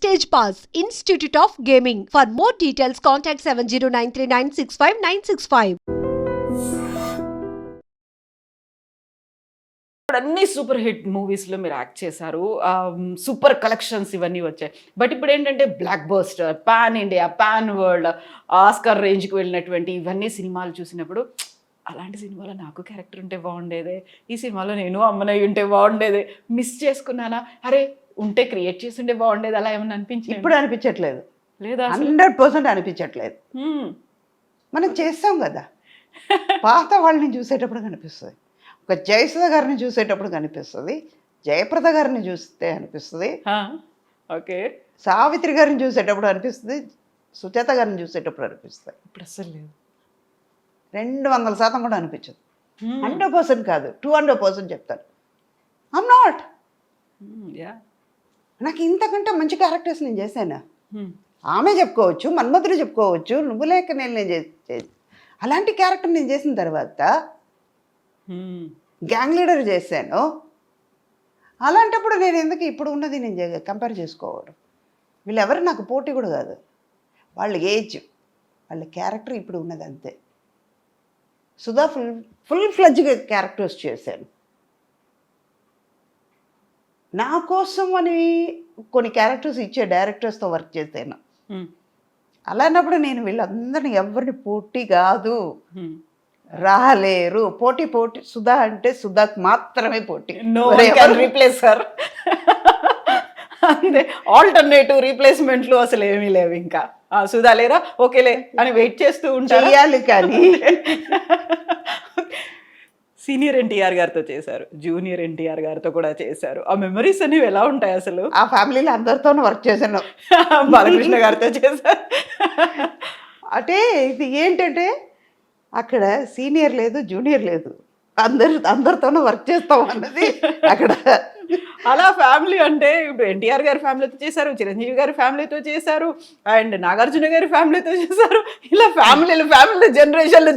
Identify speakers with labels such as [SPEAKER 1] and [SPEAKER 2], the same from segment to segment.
[SPEAKER 1] Stage Pass, Institute of Gaming. For more details, contact 7093965965965.
[SPEAKER 2] అన్ని super hit మూవీస్లో మీరు act చేశారు, సూపర్ కలెక్షన్స్ ఇవన్నీ వచ్చాయి. బట్ ఇప్పుడు ఏంటంటే block buster, pan India, pan world, Oscar రేంజ్కి వెళ్ళినటువంటి ఇవన్నీ సినిమాలు చూసినప్పుడు అలాంటి సినిమాలో నాకు క్యారెక్టర్ ఉంటే బాగుండేదే, ఈ సినిమాలో నేను అమ్మనయ్య ఉంటే బాగుండేదే, మిస్ చేసుకున్నానా, అరే ఉంటే క్రియేట్ చేసి ఉంటే బాగుండేది, అలా ఏమన్నా అనిపించింది?
[SPEAKER 3] ఇప్పుడు అనిపించట్లేదు,
[SPEAKER 2] లేదా
[SPEAKER 3] 100% అనిపించట్లేదు. మనం చేస్తాం కదా, పాత వాళ్ళని చూసేటప్పుడు కనిపిస్తుంది, ఒక జయసుధ గారిని చూసేటప్పుడు కనిపిస్తుంది, జయప్రద గారిని చూస్తే అనిపిస్తుంది,
[SPEAKER 2] ఓకే,
[SPEAKER 3] సావిత్రి గారిని చూసేటప్పుడు అనిపిస్తుంది, సుచేత గారిని చూసేటప్పుడు అనిపిస్తుంది.
[SPEAKER 2] ఇప్పుడు అసలు లేదు,
[SPEAKER 3] 200% కూడా అనిపించదు. 100% కాదు, 200% చెప్తాను. ఐమ్ నాట్, నాకు ఇంతకంటే మంచి క్యారెక్టర్స్ నేను చేశాను. ఆమె చెప్పుకోవచ్చు, మన్మధుడు చెప్పుకోవచ్చు, నువ్వు లేక నేను అలాంటి క్యారెక్టర్ నేను చేసిన తర్వాత గ్యాంగ్ లీడర్ చేశాను. అలాంటప్పుడు నేను ఎందుకు ఇప్పుడు ఉన్నది నేను కంపేర్ చేసుకోవడం? వీళ్ళెవరు నాకు పోటీ కూడా కాదు, వాళ్ళ ఏజ్, వాళ్ళ క్యారెక్టర్ ఇప్పుడు ఉన్నది అంతే. సుధా ఫుల్ ఫ్లెడ్జ్గా క్యారెక్టర్స్ చేశాను. నా కోసం అని కొన్ని క్యారెక్టర్స్ ఇచ్చే డైరెక్టర్స్తో వర్క్ చేశాను. అలాంటప్పుడు నేను వీళ్ళందరినీ ఎవరిని పోటీ కాదు, రాలేరు. పోటీ సుధా అంటే సుధాకు మాత్రమే పోటీ,
[SPEAKER 2] రీప్లేస్ సార్. అంతే, ఆల్టర్నేటివ్ రీప్లేస్మెంట్లు అసలు ఏమీ లేవు. ఇంకా సుధా లేరా, ఓకేలే అని వెయిట్ చేస్తూ
[SPEAKER 3] ఉంటారు. కానీ
[SPEAKER 2] సీనియర్ ఎన్టీఆర్ గారితో చేశారు, జూనియర్ ఎన్టీఆర్ గారితో కూడా చేశారు. ఆ మెమరీస్ అనేవి ఎలా ఉంటాయి అసలు?
[SPEAKER 3] ఆ ఫ్యామిలీలో అందరితోనూ వర్క్ చేశాను.
[SPEAKER 2] బాలకృష్ణ గారితో చేశారు.
[SPEAKER 3] అంటే ఇది ఏంటంటే అక్కడ సీనియర్ లేదు, జూనియర్ లేదు, అందరితోనూ వర్క్ చేస్తాం అన్నది అక్కడ.
[SPEAKER 2] అలా ఫ్యామిలీ అంటే ఇప్పుడు ఎన్టీఆర్ గారి ఫ్యామిలీతో చేశారు, చిరంజీవి గారి ఫ్యామిలీతో చేశారు, అండ్ నాగార్జున గారి ఫ్యామిలీతో చేశారు. ఇలా ఫ్యామిలీ జనరేషన్లు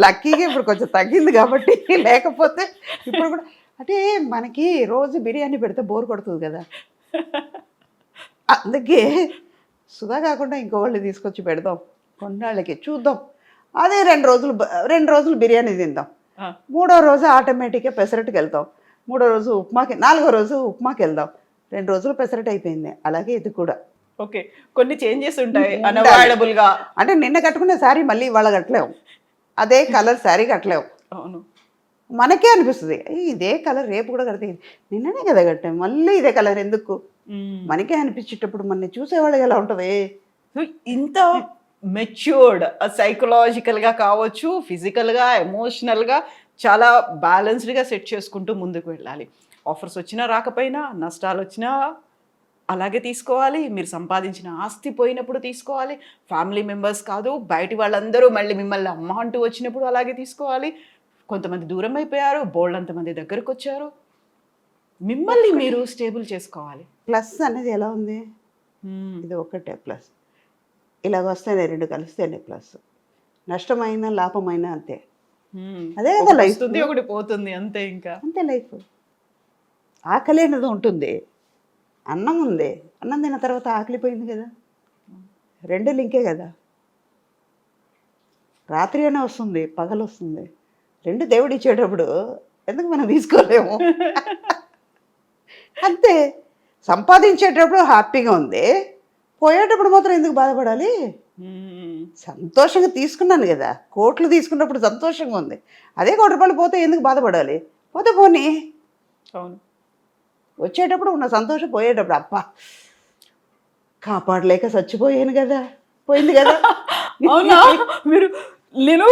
[SPEAKER 3] లక్కీగా ఇప్పుడు కొంచెం తగ్గింది కాబట్టి, లేకపోతే ఇప్పుడు కూడా అంటే మనకి రోజు బిర్యానీ పెడితే బోర్ కొడుతుంది కదా, అందుకే సుధా కాకుండా ఇంకో వాళ్ళు తీసుకొచ్చి పెడదాం, కొన్నాళ్ళకి చూద్దాం. అదే 2 రోజులు బిర్యానీ తిందాం, 3వ రోజు ఆటోమేటిక్గా పెసరట్టుకి వెళ్తాం, 3వ రోజు ఉప్మాకి, 4వ రోజు ఉప్మాకి వెళ్దాం, 2 రోజులు పెసరట్టు అయిపోయింది. అలాగే ఇది కూడా.
[SPEAKER 2] ఓకే, కొన్ని చేంజెస్ ఉంటాయి అన్అవాయిడబుల్గా.
[SPEAKER 3] అంటే నిన్న కట్టుకునే శారీ మళ్ళీ ఇవాళ కట్టలేము, అదే కలర్ శారీ కట్టలేము.
[SPEAKER 2] అవును,
[SPEAKER 3] మనకే అనిపిస్తుంది ఇదే కలర్ రేపు కూడా కడితే, నిన్ననే కదా కట్టాము, మళ్ళీ ఇదే కలర్ ఎందుకు, మనకే అనిపించేటప్పుడు మన చూసేవాళ్ళకి ఎలా ఉంటుంది?
[SPEAKER 2] ఇంత మెచ్యూర్డ్, సైకలాజికల్గా కావచ్చు, ఫిజికల్గా, ఎమోషనల్గా చాలా బ్యాలెన్స్డ్గా సెట్ చేసుకుంటూ ముందుకు వెళ్ళాలి. ఆఫర్స్ వచ్చినా రాకపోయినా, నష్టాలు వచ్చినా అలాగే తీసుకోవాలి, మీరు సంపాదించిన ఆస్తి పోయినప్పుడు తీసుకోవాలి, ఫ్యామిలీ మెంబర్స్ కాదు బయటి వాళ్ళందరూ మళ్ళీ మిమ్మల్ని అమ్మ అంటూ వచ్చినప్పుడు అలాగే తీసుకోవాలి. కొంతమంది దూరం అయిపోయారు, బోల్డ్ అంతమంది దగ్గరకు వచ్చారు, మిమ్మల్ని మీరు స్టేబుల్ చేసుకోవాలి.
[SPEAKER 3] ప్లస్ అనేది ఎలా ఉంది, ఇది ఒకటే ప్లస్. ఇలాగ వస్తేనే 2 కలిస్తేనే ప్లస్, నష్టమైన లాభమైన అంతే. అదే కదా లైఫ్,
[SPEAKER 2] ఒకటి పోతుంది అంతే, ఇంకా
[SPEAKER 3] అంతే లైఫ్. ఆకలి అనేది ఉంటుంది, అన్నం ఉంది, అన్నం తిన్న తర్వాత ఆకలి పోయింది కదా, 2 లింకే కదా. రాత్రి అయినా వస్తుంది, పగలు వస్తుంది, 2 దేవుడు ఇచ్చేటప్పుడు ఎందుకు మనం తీసుకోలేము? అంతే, సంపాదించేటప్పుడు హ్యాపీగా ఉంది, పోయేటప్పుడు మాత్రం ఎందుకు బాధపడాలి? సంతోషంగా తీసుకున్నాను కదా, కోట్లు తీసుకున్నప్పుడు సంతోషంగా ఉంది, అదే 1 కోటి రూపాయలు పోతే ఎందుకు బాధపడాలి? పోతే పోనీ.
[SPEAKER 2] అవును,
[SPEAKER 3] వచ్చేటప్పుడు ఉన్న సంతోషం, పోయేటప్పుడు అబ్బా కాపాడలేక చచ్చిపోయాను కదా, పోయింది కదా.
[SPEAKER 2] అవునా? మీరు నేను